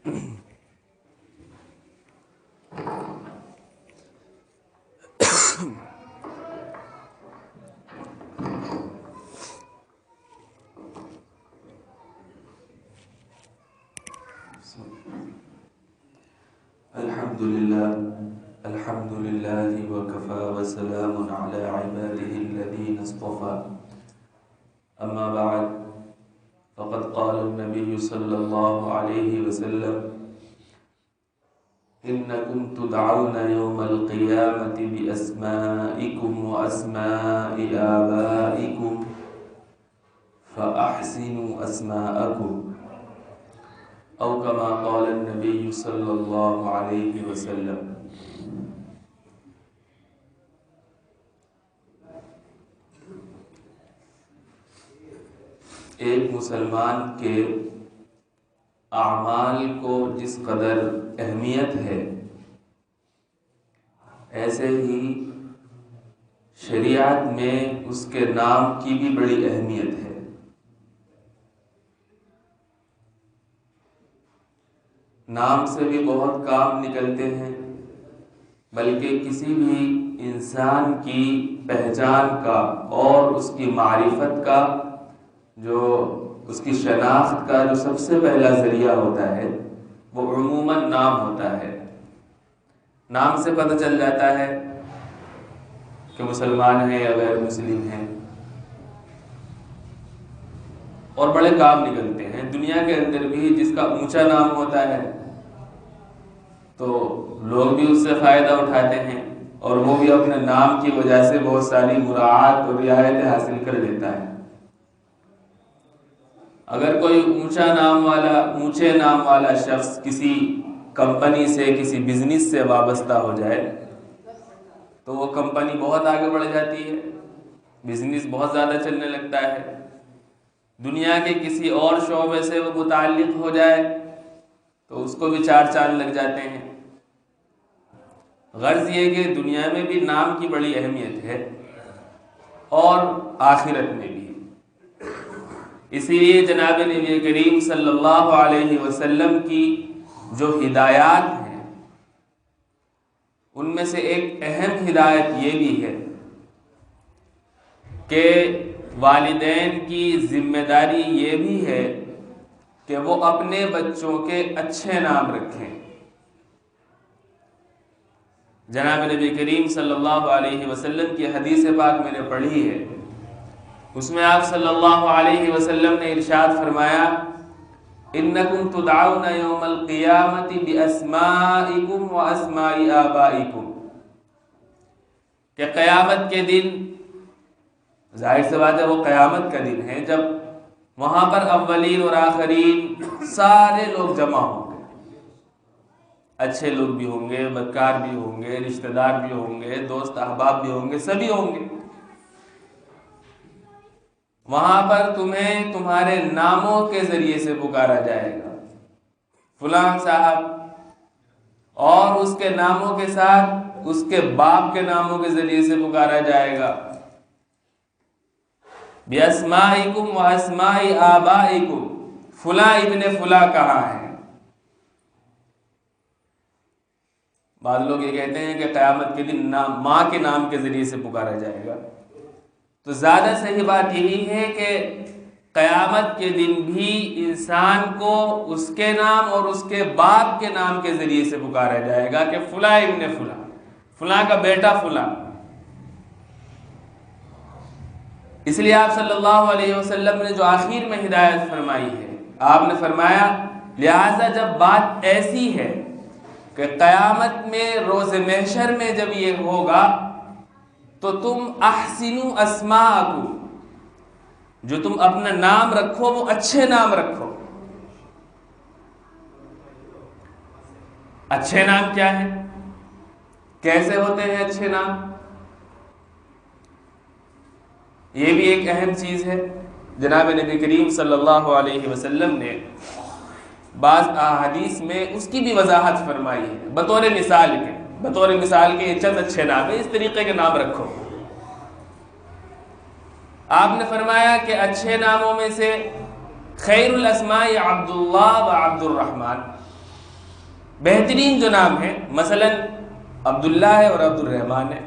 الحمد لله وكفى وسلام على عباده الذين اصطفى أما بعد فقد قال النبي صلى الله عليه وسلم إنكم تدعون يوم القيامة بأسمائكم وأسماء آبائكم فأحسنوا أسماءكم أو كما قال النبي صلی اللہ علیہ وسلم۔ ایک مسلمان کے اعمال کو جس قدر اہمیت ہے، ایسے ہی شریعت میں اس کے نام کی بھی بڑی اہمیت ہے۔ نام سے بھی بہت کام نکلتے ہیں، بلکہ کسی بھی انسان کی پہچان کا اور اس کی معرفت کا، جو اس کی شناخت کا جو سب سے پہلا ذریعہ ہوتا ہے وہ عموماً نام ہوتا ہے۔ نام سے پتہ چل جاتا ہے کہ مسلمان ہیں یا غیر مسلم ہیں، اور بڑے کام نکلتے ہیں۔ دنیا کے اندر بھی جس کا اونچا نام ہوتا ہے تو لوگ بھی اس سے فائدہ اٹھاتے ہیں، اور وہ بھی اپنے نام کی وجہ سے بہت ساری مراعات اور رعایتیں حاصل کر لیتا ہے۔ اگر کوئی اونچے نام والا شخص کسی کمپنی سے، کسی بزنس سے وابستہ ہو جائے تو وہ کمپنی بہت آگے بڑھ جاتی ہے، بزنس بہت زیادہ چلنے لگتا ہے۔ دنیا کے کسی اور شعبے سے وہ متعلق ہو جائے تو اس کو بھی چار چاند لگ جاتے ہیں۔ غرض یہ کہ دنیا میں بھی نام کی بڑی اہمیت ہے اور آخرت میں بھی۔ اسی لیے جناب نبی کریم صلی اللہ علیہ وسلم کی جو ہدایات ہیں ان میں سے ایک اہم ہدایت یہ بھی ہے کہ والدین کی ذمہ داری یہ بھی ہے کہ وہ اپنے بچوں کے اچھے نام رکھیں۔ جناب نبی کریم صلی اللہ علیہ وسلم کی حدیث پاک میں نے پڑھی ہے، اس میں آپ صلی اللہ علیہ وسلم نے ارشاد فرمایا انکم تدعون یوم القیامت باسمائکم واسماء آبائکم، کہ قیامت کے دن، ظاہر سی بات ہے وہ قیامت کا دن ہے جب وہاں پر اولین اور آخرین سارے لوگ جمع ہوں گے، اچھے لوگ بھی ہوں گے، بدکار بھی ہوں گے، رشتہ دار بھی ہوں گے، دوست احباب بھی ہوں گے، سبھی ہوں گے۔ وہاں پر تمہیں تمہارے ناموں کے ذریعے سے پکارا جائے گا، فلاں صاحب، اور اس کے ناموں کے ساتھ اس کے باپ کے ناموں کے ذریعے سے پکارا جائے گا، بِأَسْمَائِكُمْ وَأَسْمَاءِ آبَائِكُمْ، فلاں ابن فلاں کہاں ہے۔ بعض لوگ یہ کہتے ہیں کہ قیامت کے دن ماں کے نام کے ذریعے سے پکارا جائے گا، تو زیادہ صحیح بات یہی ہے کہ قیامت کے دن بھی انسان کو اس کے نام اور اس کے باپ کے نام کے ذریعے سے پکارا جائے گا کہ فلاں ابن فلاں، فلاں کا بیٹا فلاں۔ اس لیے آپ صلی اللہ علیہ وسلم نے جو آخر میں ہدایت فرمائی ہے، آپ نے فرمایا لہذا جب بات ایسی ہے کہ قیامت میں روز محشر میں جب یہ ہوگا تو تم احسنوا اسماءکم، جو تم اپنا نام رکھو وہ اچھے نام رکھو۔ اچھے نام کیا ہیں؟ کیسے ہوتے ہیں اچھے نام؟ یہ بھی ایک اہم چیز ہے۔ جناب نبی کریم صلی اللہ علیہ وسلم نے بعض احادیث میں اس کی بھی وضاحت فرمائی ہے، بطور مثال کے یہ چند اچھے نام ہیں، اس طریقے کے نام رکھو۔ آپ نے فرمایا کہ اچھے ناموں میں سے خیر الاسماء عبداللہ و عبد الرحمن، بہترین جو نام ہے، مثلا عبداللہ ہے اور عبد الرحمن ہے،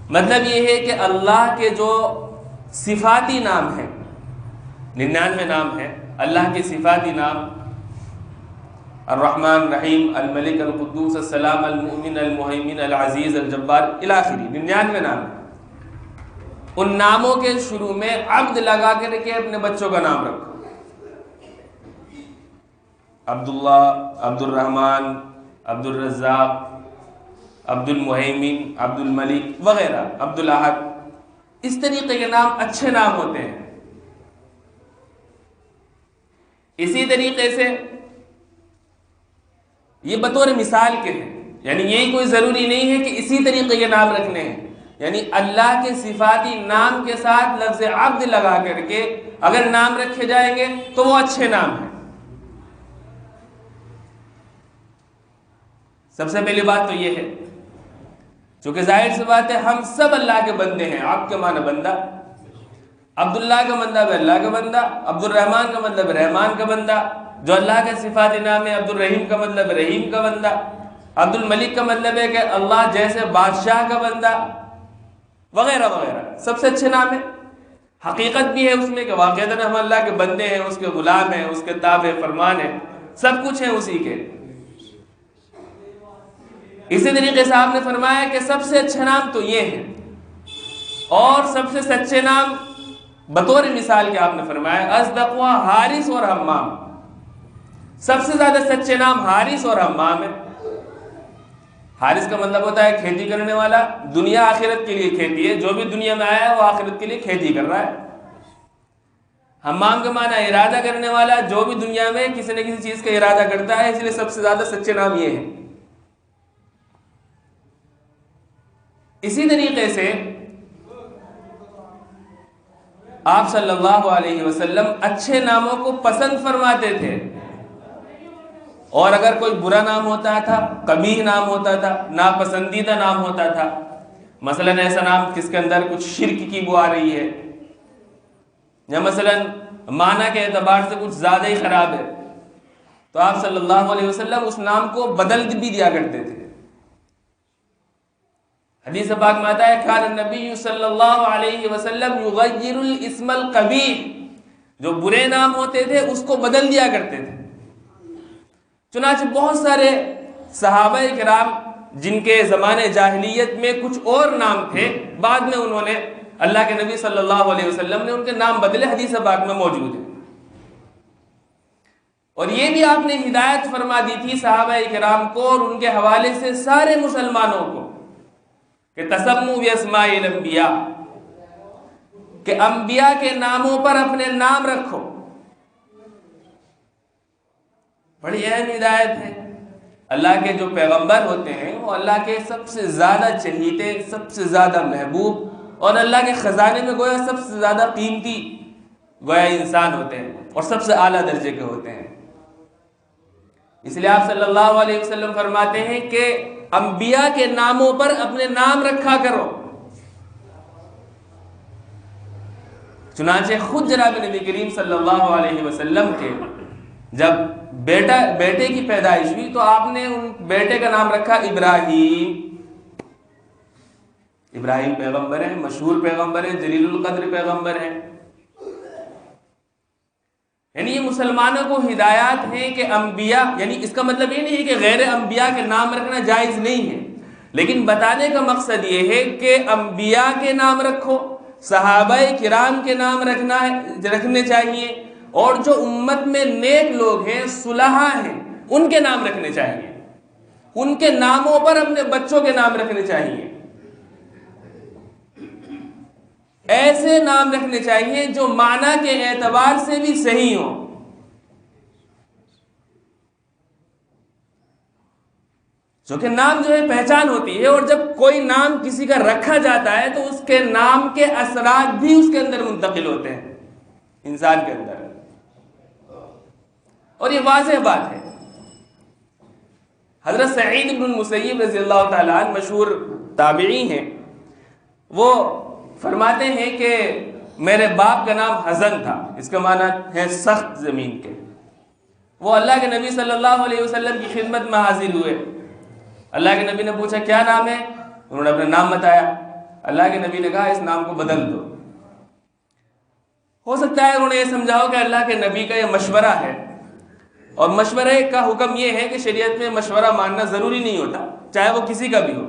مطلب یہ ہے کہ اللہ کے جو صفاتی نام ہیں، 99 نام ہیں اللہ کے صفاتی نام، الرحمن، رحیم، الملک، القدوس، السلام، المؤمن، المہیمن، العزیز، الجبار الاخری 99 نام ہیں۔ ان ناموں کے شروع میں عبد لگا کر کے اپنے بچوں کا نام رکھو، عبداللہ، عبد الرحمن، عبد الرزاق، عبد المہیمن، عبد الملک وغیرہ، عبد الاحد، اس طریقے کے نام اچھے نام ہوتے ہیں۔ اسی طریقے سے یہ بطور مثال کے ہیں، یعنی یہی کوئی ضروری نہیں ہے کہ اسی طریقے کے نام رکھنے ہیں، یعنی اللہ کے صفاتی نام کے ساتھ لفظ عبد لگا کر کے اگر نام رکھے جائیں گے تو وہ اچھے نام ہیں۔ سب سے پہلی بات تو یہ ہے، چونکہ ظاہر سی بات ہے ہم سب اللہ کے بندے ہیں، عبد کے معنی بندہ، عبداللہ کا مطلب ہے اللہ کا بندہ، عبد الرحمن کا مطلب ہے رحمان کا بندہ، جو اللہ کا صفاتی نام ہے، عبد الرحیم کا مطلب ہے رحیم کا بندہ، عبد الملک کا مطلب ہے کہ اللہ جیسے بادشاہ کا بندہ، وغیرہ وغیرہ، سب سے اچھے نام ہے۔ حقیقت بھی ہے اس میں کہ واقعتاً ہم اللہ کے بندے ہیں، اس کے غلام ہیں، اس کے تابع فرمان ہیں، سب کچھ ہیں اسی کے۔ اسی طریقے سے آپ نے فرمایا کہ سب سے اچھے نام تو یہ ہیں، اور سب سے سچے نام بطور مثال کے آپ نے فرمایا اصدق حارث اور حمام، سب سے زیادہ سچے نام حارث اور حمام ہے۔ حارث کا مطلب ہوتا ہے کھیتی کرنے والا، دنیا آخرت کے لیے کھیتی ہے، جو بھی دنیا میں آیا ہے وہ آخرت کے لیے کھیتی کر رہا ہے۔ حمام کا معنی ارادہ کرنے والا، جو بھی دنیا میں کسی نہ کسی چیز کا ارادہ کرتا ہے، اس لیے سب سے زیادہ سچے نام یہ ہیں۔ اسی طریقے سے آپ صلی اللہ علیہ وسلم اچھے ناموں کو پسند فرماتے تھے، اور اگر کوئی برا نام ہوتا تھا، قبیح نام ہوتا تھا، ناپسندیدہ نام ہوتا تھا، مثلا ایسا نام جس کے اندر کچھ شرک کی بو آ رہی ہے، یا مثلا معنی کے اعتبار سے کچھ زیادہ ہی خراب ہے، تو آپ صلی اللہ علیہ وسلم اس نام کو بدل بھی دیا کرتے تھے۔ حدیث پاک میں آتا ہے کان النبی صلی اللہ علیہ وسلم یغیر الاسم القبیح، جو برے نام ہوتے تھے اس کو بدل دیا کرتے تھے۔ چنانچہ بہت سارے صحابہ کرام جن کے زمانے جاہلیت میں کچھ اور نام تھے، بعد میں انہوں نے اللہ کے نبی صلی اللہ علیہ وسلم نے ان کے نام بدلے، حدیث پاک میں موجود ہے۔ اور یہ بھی آپ نے ہدایت فرما دی تھی صحابہ کرام کو اور ان کے حوالے سے سارے مسلمانوں کو کہ تسموا باسماء الانبیاء، کہ انبیاء کے ناموں پر اپنے نام رکھو۔ بڑی اہم ہدایت ہے۔ اللہ کے جو پیغمبر ہوتے ہیں وہ اللہ کے سب سے زیادہ چہیتے، سب سے زیادہ محبوب، اور اللہ کے خزانے میں گویا سب سے زیادہ قیمتی گویا انسان ہوتے ہیں، اور سب سے اعلیٰ درجے کے ہوتے ہیں۔ اس لیے آپ صلی اللہ علیہ وسلم فرماتے ہیں کہ انبیاء کے ناموں پر اپنے نام رکھا کرو۔ چنانچہ خود جناب نبی کریم صلی اللہ علیہ وسلم کے جب بیٹے کی پیدائش ہوئی تو آپ نے ان بیٹے کا نام رکھا ابراہیم۔ ابراہیم پیغمبر ہیں، مشہور پیغمبر ہیں، جلیل القدر پیغمبر ہیں۔ یعنی یہ مسلمانوں کو ہدایات ہیں کہ انبیاء، یعنی اس کا مطلب یہ نہیں ہے کہ غیر انبیاء کے نام رکھنا جائز نہیں ہے، لیکن بتانے کا مقصد یہ ہے کہ انبیاء کے نام رکھو، صحابہ کرام کے نام رکھنے چاہیے، اور جو امت میں نیک لوگ ہیں، صلحاء ہیں، ان کے نام رکھنے چاہیے، ان کے ناموں پر اپنے بچوں کے نام رکھنے چاہیے۔ ایسے نام رکھنے چاہیے جو معنی کے اعتبار سے بھی صحیح ہوں۔ کیونکہ نام جو ہے پہچان ہوتی ہے، اور جب کوئی نام کسی کا رکھا جاتا ہے تو اس کے نام کے اثرات بھی اس کے اندر منتقل ہوتے ہیں انسان کے اندر، اور یہ واضح بات ہے۔ حضرت سعید بن المسیب رضی اللہ تعالیٰ عنہ مشہور تابعی ہیں، وہ فرماتے ہیں کہ میرے باپ کا نام حزن تھا، اس کا معنی ہے سخت زمین کے، وہ اللہ کے نبی صلی اللہ علیہ وسلم کی خدمت میں حاضر ہوئے. اللہ کے نبی نے پوچھا کیا نام ہے؟ انہوں نے اپنا نام بتایا. اللہ کے نبی نے کہا اس نام کو بدل دو. ہو سکتا ہے انہوں نے یہ سمجھاؤ کہ اللہ کے نبی کا یہ مشورہ ہے، اور مشورے کا حکم یہ ہے کہ شریعت میں مشورہ ماننا ضروری نہیں ہوتا، چاہے وہ کسی کا بھی ہو.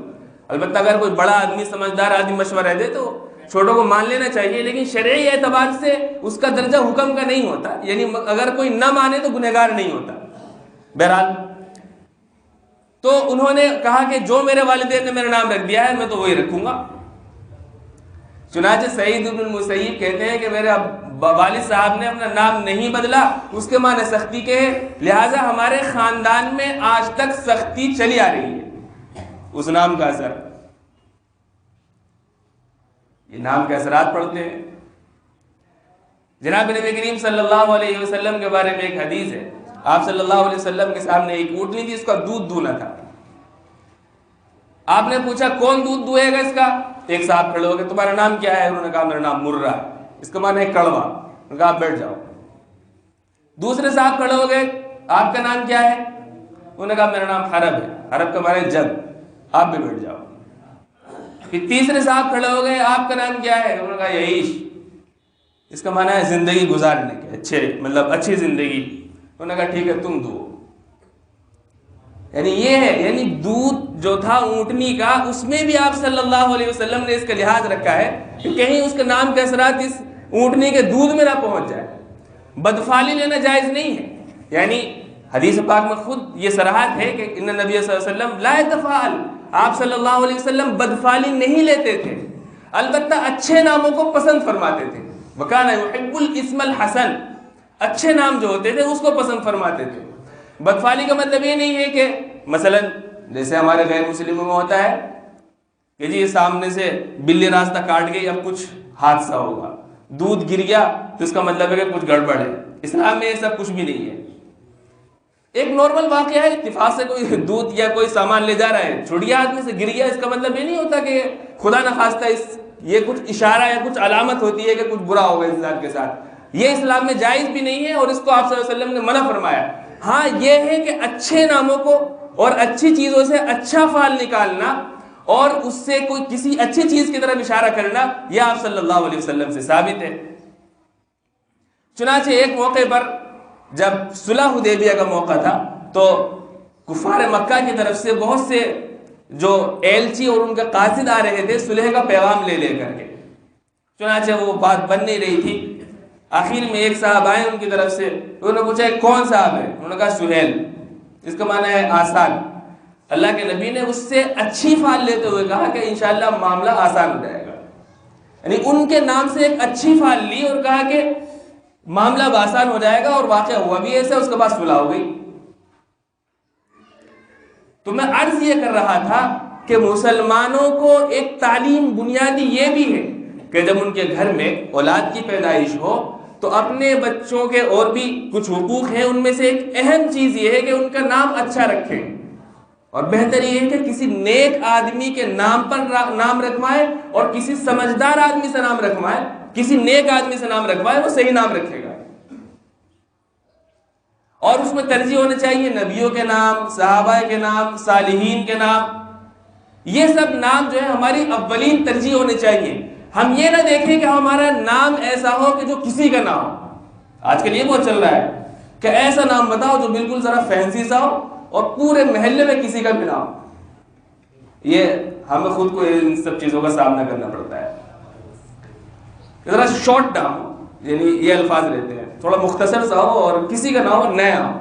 البتہ اگر کوئی بڑا آدمی، سمجھدار آدمی مشورہ دے تو چھوٹوں کو مان لینا چاہیے، لیکن شرعی اعتبار سے اس کا درجہ حکم کا نہیں ہوتا، یعنی اگر کوئی نہ مانے تو گنہگار نہیں ہوتا. بہرحال تو انہوں نے کہا کہ جو میرے والدین نے میرا نام رکھ دیا ہے میں تو وہی رکھوں گا. چنانچہ سعید بن المسیب کہتے ہیں کہ میرے والد صاحب نے اپنا نام نہیں بدلا، اس کے معنی سختی کے ہے، لہٰذا ہمارے خاندان میں آج تک سختی چلی آ رہی ہے. اس نام کا اثر، یہ نام کے اثرات پڑتے ہیں. جناب نبی کریم صلی اللہ علیہ وسلم کے بارے میں ایک حدیث ہے. آپ صلی اللہ علیہ وسلم کے سامنے ایک اونٹنی تھی، اس کا دودھ دونا تھا. آپ نے پوچھا کون دودھ دوئے گا اس کا؟ ایک صاحب کھڑے ہو گئے، تمہارا نام کیا ہے؟ انہوں نے کہا میرا نام مرہ ہے. اس کا معنی ہے کڑوا. انہوں نے کہا آپ بیٹھ جاؤ. دوسرے صاحب کھڑے ہو گئے، آپ کا نام کیا ہے؟ انہوں نے کہا میرا نام حرب ہے. حرب کا معنی ہے جنگ. آپ بھی بیٹھ جاؤ. پھر تیسرے صاحب کھڑے ہو گئے، آپ کا نام کیا ہے؟ انہوں نے کہا یعیش. اس کا معنی ہے زندگی گزارنے کے، اچھی زندگی. انہوں نے کہا ٹھیک ہے تم دو. یعنی یہ ہے، یعنی دودھ جو تھا اونٹنی کا، اس میں بھی آپ صلی اللہ علیہ وسلم نے اس کا لحاظ رکھا ہے کہ کہیں اس کے نام کے اثرات اس اونٹنی کے دودھ میں نہ پہنچ جائے. بدفعلی لینا جائز نہیں ہے. یعنی حدیث پاک میں خود یہ صراحت ہے کہ ان نبی صلی اللہ علیہ وسلم لا يتفاعل، آپ صلی اللہ علیہ وسلم بدفعلی نہیں لیتے تھے، البتہ اچھے ناموں کو پسند فرماتے تھے. وَكَانَ يُحِبُّ الْإِسْمَ الْحَسَنَ، اچھے نام جو ہوتے تھے اس کو پسند فرماتے تھے. بدفعلی کا مطلب یہ نہیں ہے کہ مثلا جیسے ہمارے غیر مسلموں میں ہوتا ہے کہ جی سامنے سے بلی راستہ کاٹ گئی، اب کچھ حادثہ ہوگا، دودھ گر گیا تو اس کا مطلب ہے کہ کچھ گڑبڑ ہے. اسلام میں یہ سب کچھ بھی نہیں ہے. ایک نارمل واقعہ ہے، اتفاق سے کوئی دودھ یا کوئی سامان لے جا رہا ہے، چھڑیا ہاتھ میں سے گر گیا، اس کا مطلب یہ نہیں ہوتا کہ خدا نخواستہ یہ کچھ اشارہ یا کچھ علامت ہوتی ہے کہ کچھ برا ہوگا انسان کے ساتھ. یہ اسلام میں جائز بھی نہیں ہے اور اس کو آپ صلی اللہ علیہ وسلم نے منع فرمایا. ہاں یہ ہے کہ اچھے ناموں کو اور اچھی چیزوں سے اچھا فعل نکالنا اور اس سے کوئی کسی اچھی چیز کی طرف اشارہ کرنا، یہ آپ صلی اللہ علیہ وسلم سے ثابت ہے. چنانچہ ایک موقع پر جب صلح حدیبیہ کا موقع تھا تو کفار مکہ کی طرف سے بہت سے جو ایلچی اور ان کے قاصد آ رہے تھے صلح کا پیغام لے کر کے. چنانچہ وہ بات بن نہیں رہی تھی. آخر میں ایک صاحب آئے ان کی طرف سے، انہوں نے پوچھا کون صاحب ہے؟ انہوں نے کہا سہیل. اس کا معنی ہے آسان. اللہ کے نبی نے اس سے اچھی فعل لیتے ہوئے کہا کہ انشاءاللہ معاملہ آسان ہو جائے گا. یعنی ان کے نام سے ایک اچھی فعل لی اور کہا کہ معاملہ اب آسان ہو جائے گا، اور واقعہ ہوا بھی ایسا. اس کے بعد صلح ہو گئی. تو میں عرض یہ کر رہا تھا کہ مسلمانوں کو ایک تعلیم بنیادی یہ بھی ہے کہ جب ان کے گھر میں اولاد کی پیدائش ہو تو اپنے بچوں کے اور بھی کچھ حقوق ہیں، ان میں سے ایک اہم چیز یہ ہے کہ ان کا نام اچھا رکھیں، اور بہتر یہ ہے کہ کسی نیک آدمی کے نام پر نام رکھوائیں اور کسی سمجھدار آدمی سے نام رکھوائیں، کسی نیک آدمی سے نام رکھوائیں، وہ صحیح نام رکھے گا. اور اس میں ترجیح ہونے چاہیے نبیوں کے نام، صحابہ کے نام، صالحین کے نام. یہ سب نام جو ہے ہماری اولین ترجیح ہونے چاہیے. ہم یہ نہ دیکھیں کہ ہمارا نام ایسا ہو کہ جو کسی کا نہ ہو. آج کل یہ بہت چل رہا ہے کہ ایسا نام بتاؤ جو بالکل ذرا فینسی سا ہو اور پورے محلے میں کسی کا بھی نہ ہو. یہ ہمیں خود کو ان سب چیزوں کا سامنا کرنا پڑتا ہے. ذرا شارٹ نام ہو، یعنی یہ الفاظ رہتے ہیں، تھوڑا مختصر سا ہو اور کسی کا نہ ہو، نیا ہو.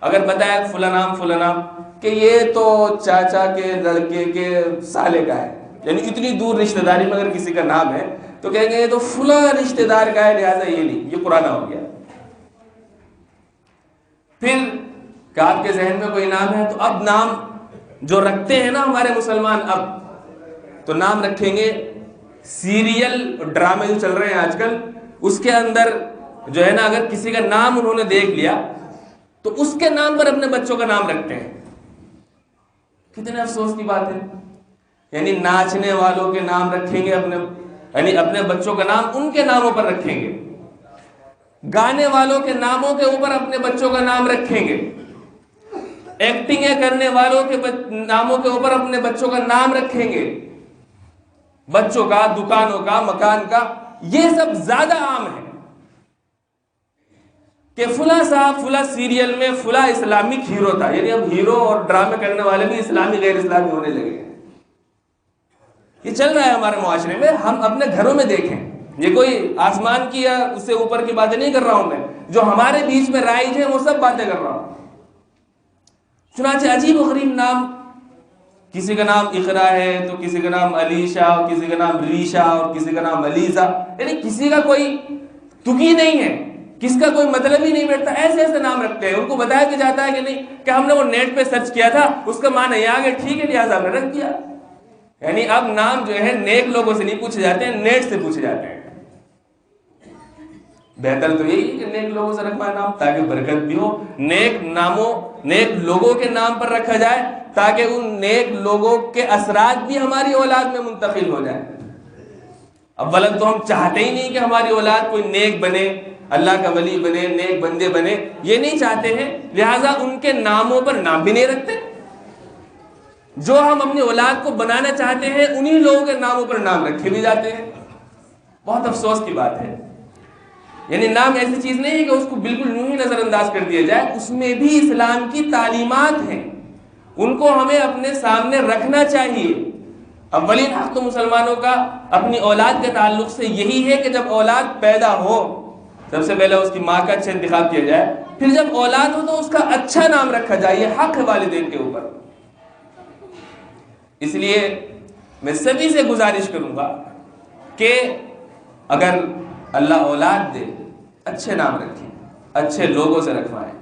اگر بتایا فلاں نام کہ یہ تو چاچا کے لڑکے کے سالے کا ہے، یعنی اتنی دور رشتہ داری میں اگر کسی کا نام ہے تو کہیں گے یہ تو فلاں رشتہ دار کا ہے، لہٰذا یہ نہیں، یہ پرانا ہو گیا. پھر کہ آپ کے ذہن میں کوئی نام ہے تو اب نام جو رکھتے ہیں نا ہمارے مسلمان، اب تو نام رکھیں گے سیریل ڈرامے جو چل رہے ہیں آج کل، اس کے اندر جو ہے نا اگر کسی کا نام انہوں نے دیکھ لیا تو اس کے نام پر اپنے بچوں کا نام رکھتے ہیں. کتنے افسوس کی بات ہے. یعنی ناچنے والوں کے نام رکھیں گے اپنے، یعنی اپنے بچوں کا نام ان کے ناموں پر رکھیں گے. گانے والوں کے ناموں کے اوپر اپنے بچوں کا نام رکھیں گے، ایکٹنگیں کرنے والوں کے ناموں کے اوپر اپنے بچوں کا نام رکھیں گے، بچوں کا، دکانوں کا، مکان کا، یہ سب زیادہ عام ہے کہ فلاں صاحب فلاں سیریل میں فلاں اسلامک ہیرو تھا، یعنی اب ہیرو اور ڈرامے کرنے والے بھی اسلامی غیر اسلامی ہونے لگے ہیں۔ یہ چل رہا ہے ہمارے معاشرے میں، ہم اپنے گھروں میں دیکھیں، یہ کوئی آسمان کی یا اس سے اوپر کی باتیں نہیں کر رہا ہوں میں، جو ہمارے بیچ میں رائج ہیں وہ سب باتیں کر رہا ہوں۔ چنانچہ عجیب و غریب نام، کسی کا نام اقرا ہے تو کسی کا نام علیشا، اور کسی کا نام ریشا، اور کسی کا نام علیزا، یعنی کسی کا کوئی تکی نہیں ہے، کس کا کوئی مطلب ہی نہیں بیٹھتا، ایسے ایسے نام رکھتے ہیں۔ ان کو بتایا کہ جاتا ہے کہ نہیں کہ ہم نے وہ نیٹ پہ سرچ کیا تھا، اس کا معنی یہ آگے ٹھیک ہے لہٰذا ہم نے رکھ دیا۔ یعنی اب نام جو ہے نیک لوگوں سے نہیں پوچھے جاتے ہیں، نیٹ سے پوچھے جاتے ہیں۔ بہتر تو یہی ہے کہ نیک لوگوں سے رکھوائے نام تاکہ برکت بھی ہو، نیک ناموں نیک لوگوں کے نام پر رکھا جائے تاکہ ان نیک لوگوں کے اثرات بھی ہماری اولاد میں منتقل ہو جائے۔ اولاً تو ہم چاہتے ہی نہیں کہ ہماری اولاد کوئی نیک بنے، اللہ کا ولی بنے، نیک بندے بنے، یہ نہیں چاہتے ہیں، لہٰذا ان کے ناموں پر نام بھی نہیں رکھتے۔ جو ہم اپنی اولاد کو بنانا چاہتے ہیں انہی لوگوں کے ناموں پر نام رکھے بھی جاتے ہیں۔ بہت افسوس کی بات ہے۔ یعنی نام ایسی چیز نہیں ہے کہ اس کو بالکل یوں ہی نظر انداز کر دیا جائے، اس میں بھی اسلام کی تعلیمات ہیں، ان کو ہمیں اپنے سامنے رکھنا چاہیے۔ اولین حق تو مسلمانوں کا اپنی اولاد کے تعلق سے یہی ہے کہ جب اولاد پیدا ہو سب سے پہلے اس کی ماں کا اچھا انتخاب کیا جائے، پھر جب اولاد ہو تو اس کا اچھا نام رکھا جائے، یہ حق ہے والدین کے اوپر۔ اس لیے میں سبھی سے گزارش کروں گا کہ اگر اللہ اولاد دے، اچھے نام رکھیں، اچھے لوگوں سے رکھوائیں۔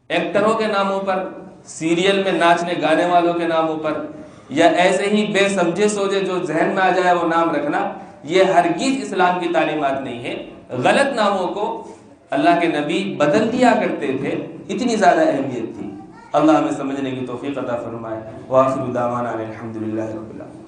ایکٹروں کے ناموں پر، سیریل میں ناچنے گانے والوں کے ناموں پر، یا ایسے ہی بے سمجھے سوچے جو ذہن میں آ جائے وہ نام رکھنا، یہ ہرگز اسلام کی تعلیمات نہیں ہے۔ غلط ناموں کو اللہ کے نبی بدل دیا کرتے تھے، اتنی زیادہ اہمیت تھی۔ اللہ ہمیں سمجھنے کی توفیق عطا فرمائے۔ وآخر دعوانا الحمدللہ رب العالمین۔